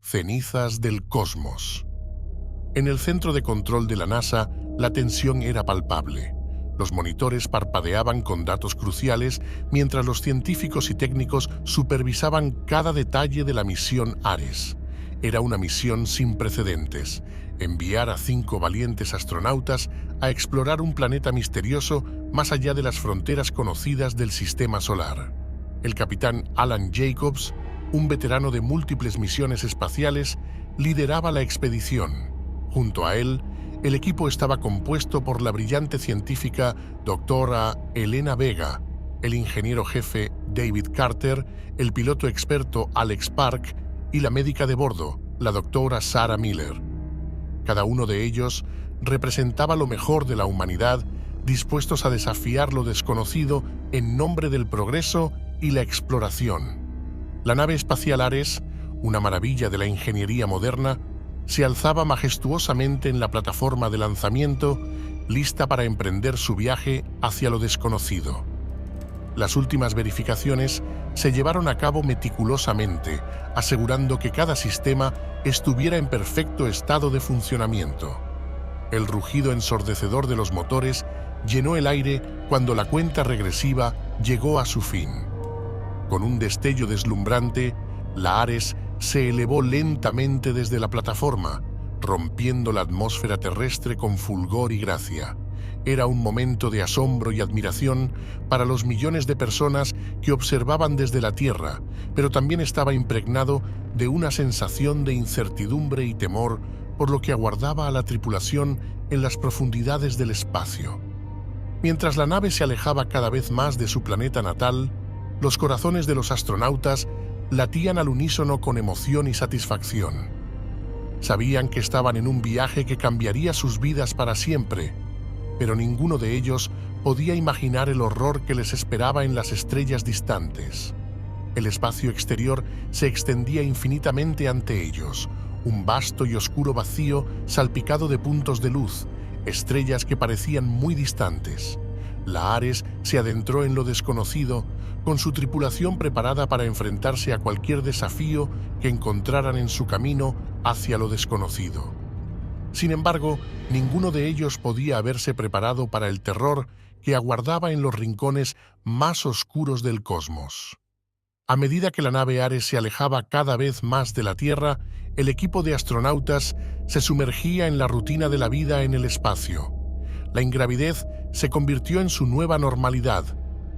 cenizas del cosmos. En el centro de control de la NASA, la tensión era palpable. Los monitores parpadeaban con datos cruciales mientras los científicos y técnicos supervisaban cada detalle de la misión Ares. Era una misión sin precedentes: enviar a 5 valientes astronautas a explorar un planeta misterioso más allá de las fronteras conocidas del Sistema Solar. El capitán Alan Jacobs, un veterano de múltiples misiones espaciales, lideraba la expedición. Junto a él, el equipo estaba compuesto por la brillante científica doctora Elena Vega, el ingeniero jefe David Carter, el piloto experto Alex Park y la médica de bordo, la doctora Sarah Miller. Cada uno de ellos representaba lo mejor de la humanidad, dispuestos a desafiar lo desconocido en nombre del progreso y la exploración. La nave espacial Ares, una maravilla de la ingeniería moderna, se alzaba majestuosamente en la plataforma de lanzamiento, lista para emprender su viaje hacia lo desconocido. Las últimas verificaciones se llevaron a cabo meticulosamente, asegurando que cada sistema estuviera en perfecto estado de funcionamiento. El rugido ensordecedor de los motores llenó el aire cuando la cuenta regresiva llegó a su fin. Con un destello deslumbrante, la Ares se elevó lentamente desde la plataforma, rompiendo la atmósfera terrestre con fulgor y gracia. Era un momento de asombro y admiración para los millones de personas que observaban desde la Tierra, pero también estaba impregnado de una sensación de incertidumbre y temor por lo que aguardaba a la tripulación en las profundidades del espacio. Mientras la nave se alejaba cada vez más de su planeta natal, los corazones de los astronautas latían al unísono con emoción y satisfacción. Sabían que estaban en un viaje que cambiaría sus vidas para siempre, pero ninguno de ellos podía imaginar el horror que les esperaba en las estrellas distantes. El espacio exterior se extendía infinitamente ante ellos, un vasto y oscuro vacío salpicado de puntos de luz, estrellas que parecían muy distantes. La Ares se adentró en lo desconocido, con su tripulación preparada para enfrentarse a cualquier desafío que encontraran en su camino hacia lo desconocido. Sin embargo, ninguno de ellos podía haberse preparado para el terror que aguardaba en los rincones más oscuros del cosmos. A medida que la nave Ares se alejaba cada vez más de la Tierra, el equipo de astronautas se sumergía en la rutina de la vida en el espacio. La ingravidez se convirtió en su nueva normalidad,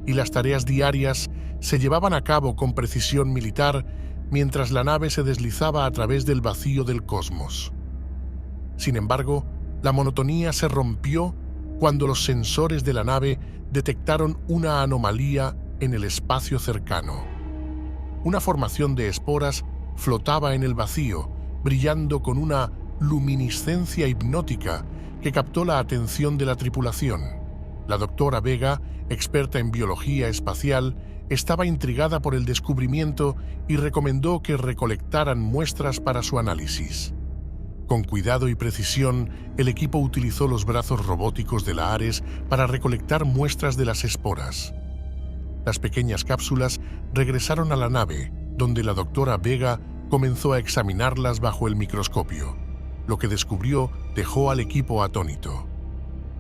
y las tareas diarias se llevaban a cabo con precisión militar mientras la nave se deslizaba a través del vacío del cosmos. Sin embargo, la monotonía se rompió cuando los sensores de la nave detectaron una anomalía en el espacio cercano. Una formación de esporas flotaba en el vacío, brillando con una luminiscencia hipnótica que captó la atención de la tripulación. La doctora Vega, experta en biología espacial, estaba intrigada por el descubrimiento y recomendó que recolectaran muestras para su análisis. Con cuidado y precisión, el equipo utilizó los brazos robóticos de la Ares para recolectar muestras de las esporas. Las pequeñas cápsulas regresaron a la nave, donde la doctora Vega comenzó a examinarlas bajo el microscopio. Lo que descubrió dejó al equipo atónito.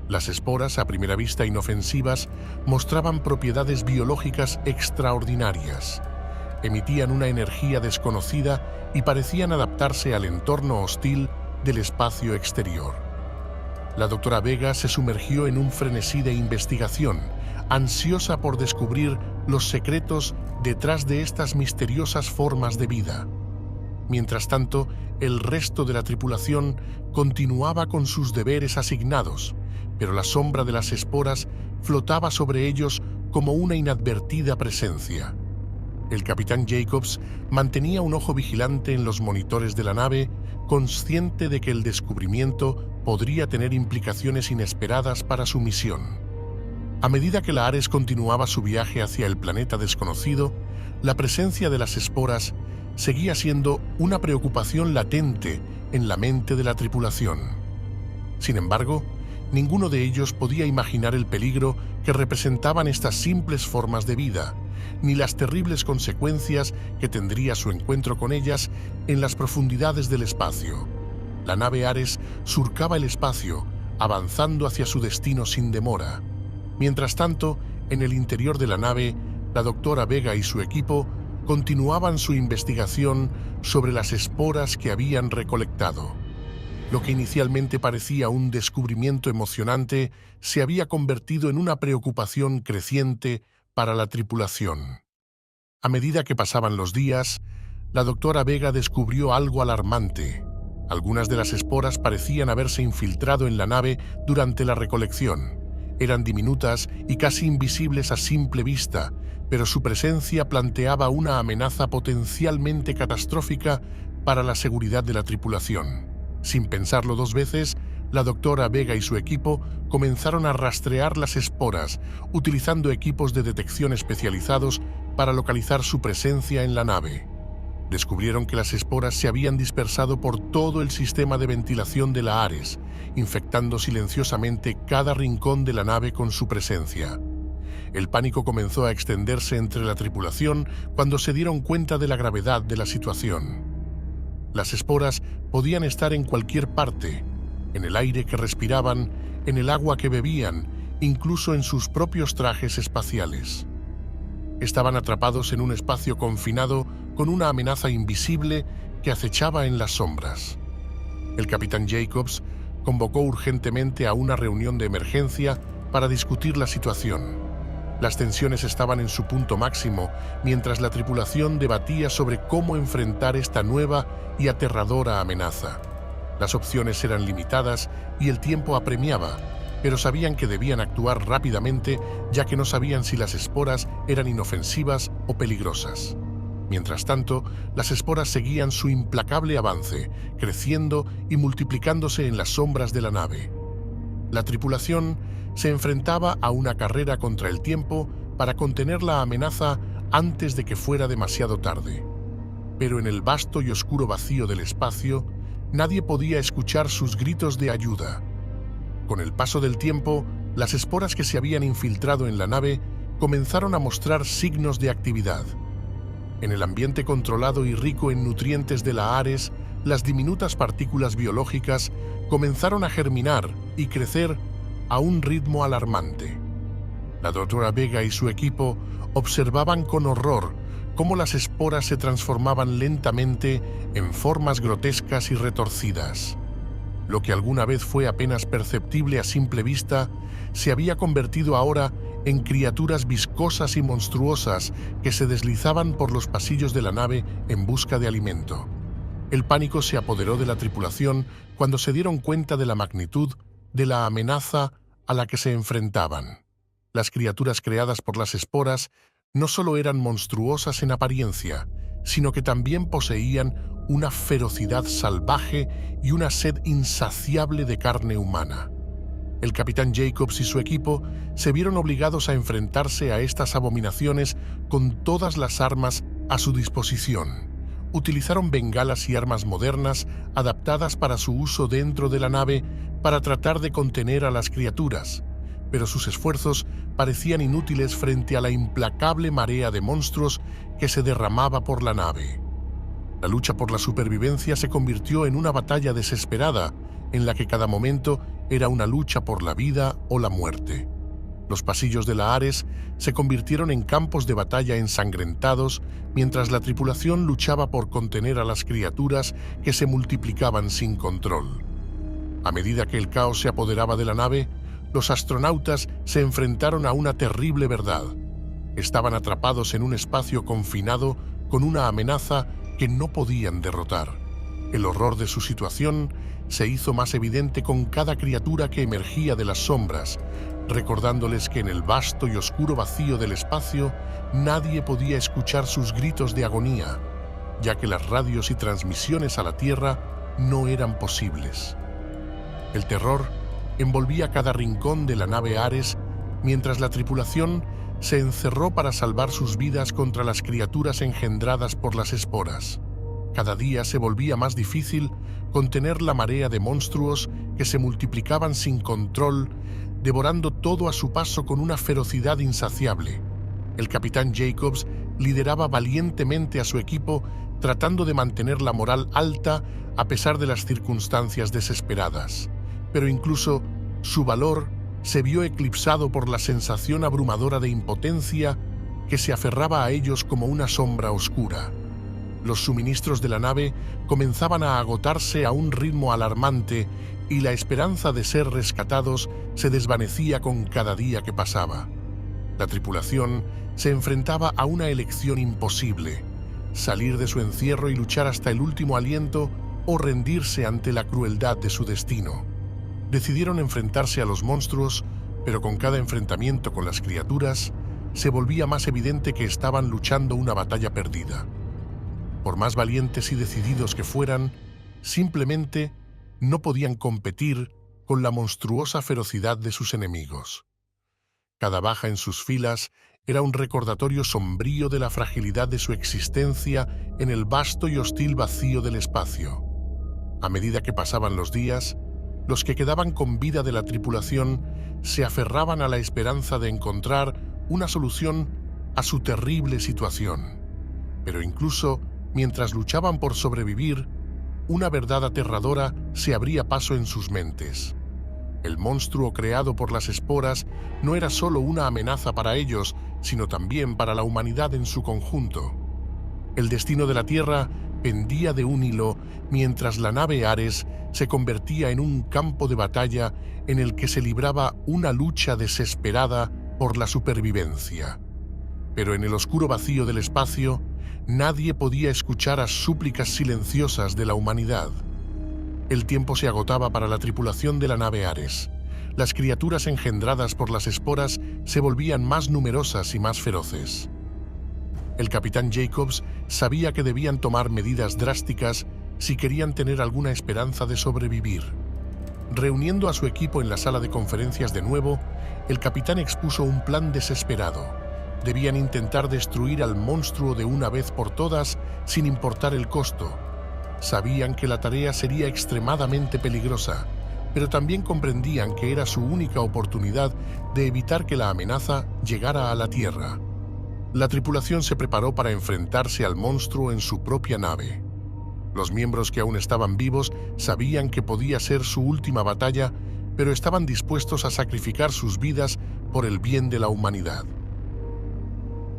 Las esporas, a primera vista inofensivas, mostraban propiedades biológicas extraordinarias. Emitían una energía desconocida y parecían adaptarse al entorno hostil del espacio exterior. La doctora Vega se sumergió en un frenesí de investigación, ansiosa por descubrir los secretos detrás de estas misteriosas formas de vida. Mientras tanto, el resto de la tripulación continuaba con sus deberes asignados, pero la sombra de las esporas flotaba sobre ellos como una inadvertida presencia. El capitán Jacobs mantenía un ojo vigilante en los monitores de la nave, consciente de que el descubrimiento podría tener implicaciones inesperadas para su misión. A medida que la Ares continuaba su viaje hacia el planeta desconocido, la presencia de las esporas seguía siendo una preocupación latente en la mente de la tripulación. Sin embargo, ninguno de ellos podía imaginar el peligro que representaban estas simples formas de vida, ni las terribles consecuencias que tendría su encuentro con ellas en las profundidades del espacio. La nave Ares surcaba el espacio, avanzando hacia su destino sin demora. Mientras tanto, en el interior de la nave, la doctora Vega y su equipo continuaban su investigación sobre las esporas que habían recolectado. Lo que inicialmente parecía un descubrimiento emocionante se había convertido en una preocupación creciente para la tripulación. A medida que pasaban los días, la doctora Vega descubrió algo alarmante. Algunas de las esporas parecían haberse infiltrado en la nave durante la recolección. Eran diminutas y casi invisibles a simple vista, pero su presencia planteaba una amenaza potencialmente catastrófica para la seguridad de la tripulación. Sin pensarlo dos veces, la doctora Vega y su equipo comenzaron a rastrear las esporas, utilizando equipos de detección especializados para localizar su presencia en la nave. Descubrieron que las esporas se habían dispersado por todo el sistema de ventilación de la Ares, infectando silenciosamente cada rincón de la nave con su presencia. El pánico comenzó a extenderse entre la tripulación cuando se dieron cuenta de la gravedad de la situación. Las esporas podían estar en cualquier parte, en el aire que respiraban, en el agua que bebían, incluso en sus propios trajes espaciales. Estaban atrapados en un espacio confinado con una amenaza invisible que acechaba en las sombras. El capitán Jacobs convocó urgentemente a una reunión de emergencia para discutir la situación. Las tensiones estaban en su punto máximo mientras la tripulación debatía sobre cómo enfrentar esta nueva y aterradora amenaza. Las opciones eran limitadas y el tiempo apremiaba, pero sabían que debían actuar rápidamente ya que no sabían si las esporas eran inofensivas o peligrosas. Mientras tanto, las esporas seguían su implacable avance, creciendo y multiplicándose en las sombras de la nave. La tripulación se enfrentaba a una carrera contra el tiempo para contener la amenaza antes de que fuera demasiado tarde. Pero en el vasto y oscuro vacío del espacio, nadie podía escuchar sus gritos de ayuda. Con el paso del tiempo, las esporas que se habían infiltrado en la nave comenzaron a mostrar signos de actividad. En el ambiente controlado y rico en nutrientes de la Ares, las diminutas partículas biológicas comenzaron a germinar y crecer a un ritmo alarmante. La doctora Vega y su equipo observaban con horror cómo las esporas se transformaban lentamente en formas grotescas y retorcidas. Lo que alguna vez fue apenas perceptible a simple vista, se había convertido ahora en criaturas viscosas y monstruosas que se deslizaban por los pasillos de la nave en busca de alimento. El pánico se apoderó de la tripulación cuando se dieron cuenta de la magnitud de la amenaza a la que se enfrentaban. Las criaturas creadas por las esporas no solo eran monstruosas en apariencia, sino que también poseían una ferocidad salvaje y una sed insaciable de carne humana. El capitán Jacobs y su equipo se vieron obligados a enfrentarse a estas abominaciones con todas las armas a su disposición. Utilizaron bengalas y armas modernas adaptadas para su uso dentro de la nave para tratar de contener a las criaturas, pero sus esfuerzos parecían inútiles frente a la implacable marea de monstruos que se derramaba por la nave. La lucha por la supervivencia se convirtió en una batalla desesperada, en la que cada momento era una lucha por la vida o la muerte. Los pasillos de la Ares se convirtieron en campos de batalla ensangrentados, mientras la tripulación luchaba por contener a las criaturas que se multiplicaban sin control. A medida que el caos se apoderaba de la nave, los astronautas se enfrentaron a una terrible verdad. Estaban atrapados en un espacio confinado con una amenaza que no podían derrotar. El horror de su situación se hizo más evidente con cada criatura que emergía de las sombras, recordándoles que en el vasto y oscuro vacío del espacio nadie podía escuchar sus gritos de agonía, ya que las radios y transmisiones a la Tierra no eran posibles. El terror envolvía cada rincón de la nave Ares mientras la tripulación se encerró para salvar sus vidas contra las criaturas engendradas por las esporas. Cada día se volvía más difícil contener la marea de monstruos que se multiplicaban sin control, devorando todo a su paso con una ferocidad insaciable. El capitán Jacobs lideraba valientemente a su equipo, tratando de mantener la moral alta a pesar de las circunstancias desesperadas. Pero incluso su valor se vio eclipsado por la sensación abrumadora de impotencia que se aferraba a ellos como una sombra oscura. Los suministros de la nave comenzaban a agotarse a un ritmo alarmante y la esperanza de ser rescatados se desvanecía con cada día que pasaba. La tripulación se enfrentaba a una elección imposible: salir de su encierro y luchar hasta el último aliento o rendirse ante la crueldad de su destino. Decidieron enfrentarse a los monstruos, pero con cada enfrentamiento con las criaturas se volvía más evidente que estaban luchando una batalla perdida. Por más valientes y decididos que fueran, simplemente no podían competir con la monstruosa ferocidad de sus enemigos. Cada baja en sus filas era un recordatorio sombrío de la fragilidad de su existencia en el vasto y hostil vacío del espacio. A medida que pasaban los días, los que quedaban con vida de la tripulación se aferraban a la esperanza de encontrar una solución a su terrible situación. Pero incluso mientras luchaban por sobrevivir, una verdad aterradora se abría paso en sus mentes. El monstruo creado por las esporas no era solo una amenaza para ellos, sino también para la humanidad en su conjunto. El destino de la Tierra pendía de un hilo mientras la nave Ares se convertía en un campo de batalla en el que se libraba una lucha desesperada por la supervivencia. Pero en el oscuro vacío del espacio, nadie podía escuchar las súplicas silenciosas de la humanidad. El tiempo se agotaba para la tripulación de la nave Ares. Las criaturas engendradas por las esporas se volvían más numerosas y más feroces. El capitán Jacobs sabía que debían tomar medidas drásticas si querían tener alguna esperanza de sobrevivir. Reuniendo a su equipo en la sala de conferencias de nuevo, el capitán expuso un plan desesperado. Debían intentar destruir al monstruo de una vez por todas, sin importar el costo. Sabían que la tarea sería extremadamente peligrosa, pero también comprendían que era su única oportunidad de evitar que la amenaza llegara a la Tierra. La tripulación se preparó para enfrentarse al monstruo en su propia nave. Los miembros que aún estaban vivos sabían que podía ser su última batalla, pero estaban dispuestos a sacrificar sus vidas por el bien de la humanidad.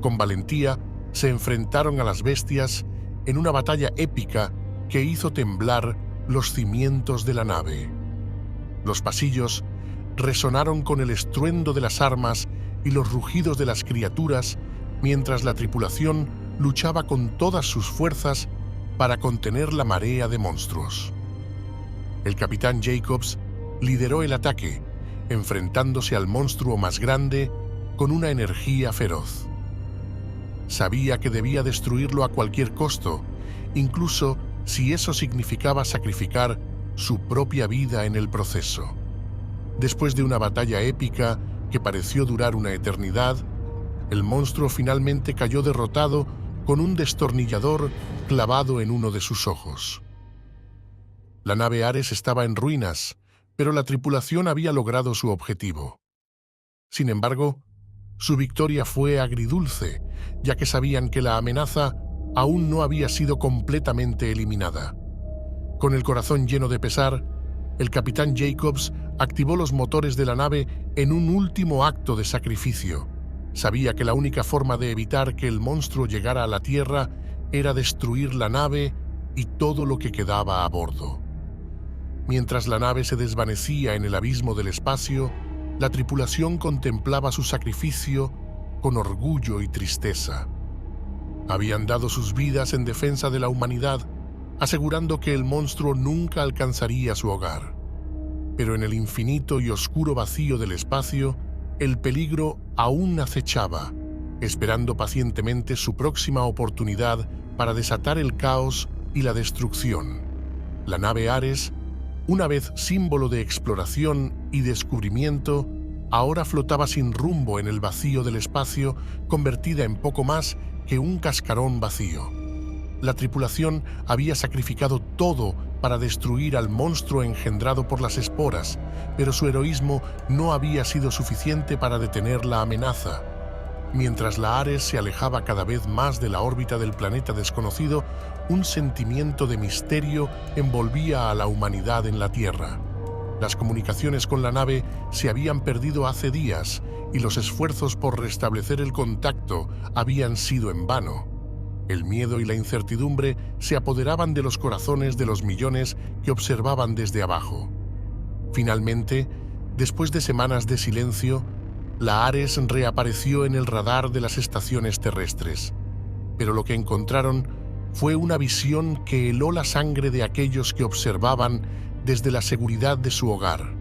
Con valentía, se enfrentaron a las bestias en una batalla épica que hizo temblar los cimientos de la nave. Los pasillos resonaron con el estruendo de las armas y los rugidos de las criaturas, mientras la tripulación luchaba con todas sus fuerzas para contener la marea de monstruos. El capitán Jacobs lideró el ataque, enfrentándose al monstruo más grande con una energía feroz. Sabía que debía destruirlo a cualquier costo, incluso si eso significaba sacrificar su propia vida en el proceso. Después de una batalla épica que pareció durar una eternidad, el monstruo finalmente cayó derrotado con un destornillador clavado en uno de sus ojos. La nave Ares estaba en ruinas, pero la tripulación había logrado su objetivo. Sin embargo, su victoria fue agridulce, ya que sabían que la amenaza aún no había sido completamente eliminada. Con el corazón lleno de pesar, el capitán Jacobs activó los motores de la nave en un último acto de sacrificio. Sabía que la única forma de evitar que el monstruo llegara a la Tierra era destruir la nave y todo lo que quedaba a bordo. Mientras la nave se desvanecía en el abismo del espacio, la tripulación contemplaba su sacrificio con orgullo y tristeza. Habían dado sus vidas en defensa de la humanidad, asegurando que el monstruo nunca alcanzaría su hogar. Pero en el infinito y oscuro vacío del espacio, el peligro aún acechaba, esperando pacientemente su próxima oportunidad para desatar el caos y la destrucción. La nave Ares, una vez símbolo de exploración y descubrimiento, ahora flotaba sin rumbo en el vacío del espacio, convertida en poco más que un cascarón vacío. La tripulación había sacrificado todo para destruir al monstruo engendrado por las esporas, pero su heroísmo no había sido suficiente para detener la amenaza. Mientras la Ares se alejaba cada vez más de la órbita del planeta desconocido, un sentimiento de misterio envolvía a la humanidad en la Tierra. Las comunicaciones con la nave se habían perdido hace días y los esfuerzos por restablecer el contacto habían sido en vano. El miedo y la incertidumbre se apoderaban de los corazones de los millones que observaban desde abajo. Finalmente, después de semanas de silencio, la Ares reapareció en el radar de las estaciones terrestres. Pero lo que encontraron fue una visión que heló la sangre de aquellos que observaban desde la seguridad de su hogar.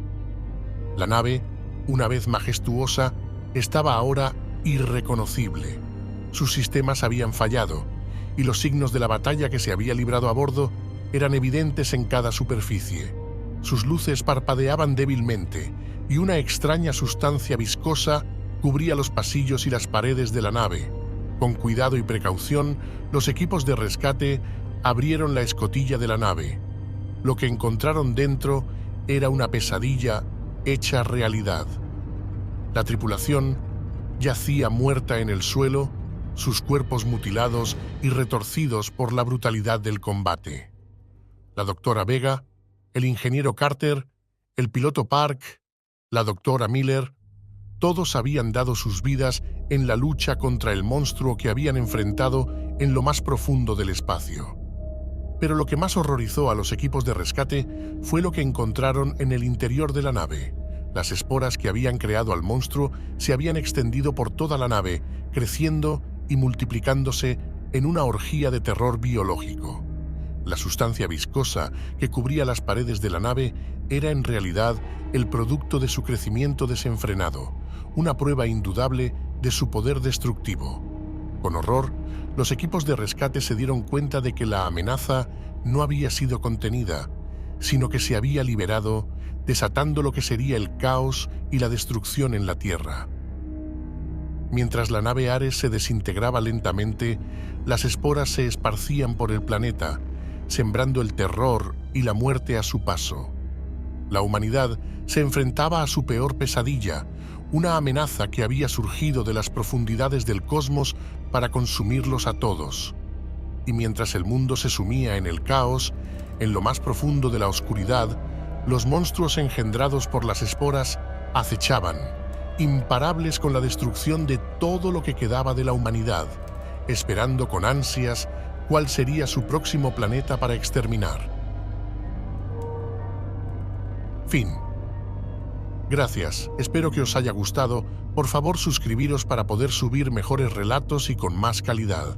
La nave, una vez majestuosa, estaba ahora irreconocible. Sus sistemas habían fallado, y los signos de la batalla que se había librado a bordo eran evidentes en cada superficie. Sus luces parpadeaban débilmente, y una extraña sustancia viscosa cubría los pasillos y las paredes de la nave. Con cuidado y precaución, los equipos de rescate abrieron la escotilla de la nave. Lo que encontraron dentro era una pesadilla hecha realidad. La tripulación yacía muerta en el suelo, sus cuerpos mutilados y retorcidos por la brutalidad del combate. La doctora Vega, el ingeniero Carter, el piloto Park, la doctora Miller, todos habían dado sus vidas en la lucha contra el monstruo que habían enfrentado en lo más profundo del espacio. Pero lo que más horrorizó a los equipos de rescate fue lo que encontraron en el interior de la nave. Las esporas que habían creado al monstruo se habían extendido por toda la nave, creciendo y multiplicándose en una orgía de terror biológico. La sustancia viscosa que cubría las paredes de la nave era en realidad el producto de su crecimiento desenfrenado, una prueba indudable de su poder destructivo. Con horror, los equipos de rescate se dieron cuenta de que la amenaza no había sido contenida, sino que se había liberado, desatando lo que sería el caos y la destrucción en la Tierra. Mientras la nave Ares se desintegraba lentamente, las esporas se esparcían por el planeta, sembrando el terror y la muerte a su paso. La humanidad se enfrentaba a su peor pesadilla, una amenaza que había surgido de las profundidades del cosmos para consumirlos a todos. Y mientras el mundo se sumía en el caos, en lo más profundo de la oscuridad, los monstruos engendrados por las esporas acechaban, imparables con la destrucción de todo lo que quedaba de la humanidad, esperando con ansias cuál sería su próximo planeta para exterminar. Fin. Gracias, espero que os haya gustado. Por favor, suscribiros para poder subir mejores relatos y con más calidad.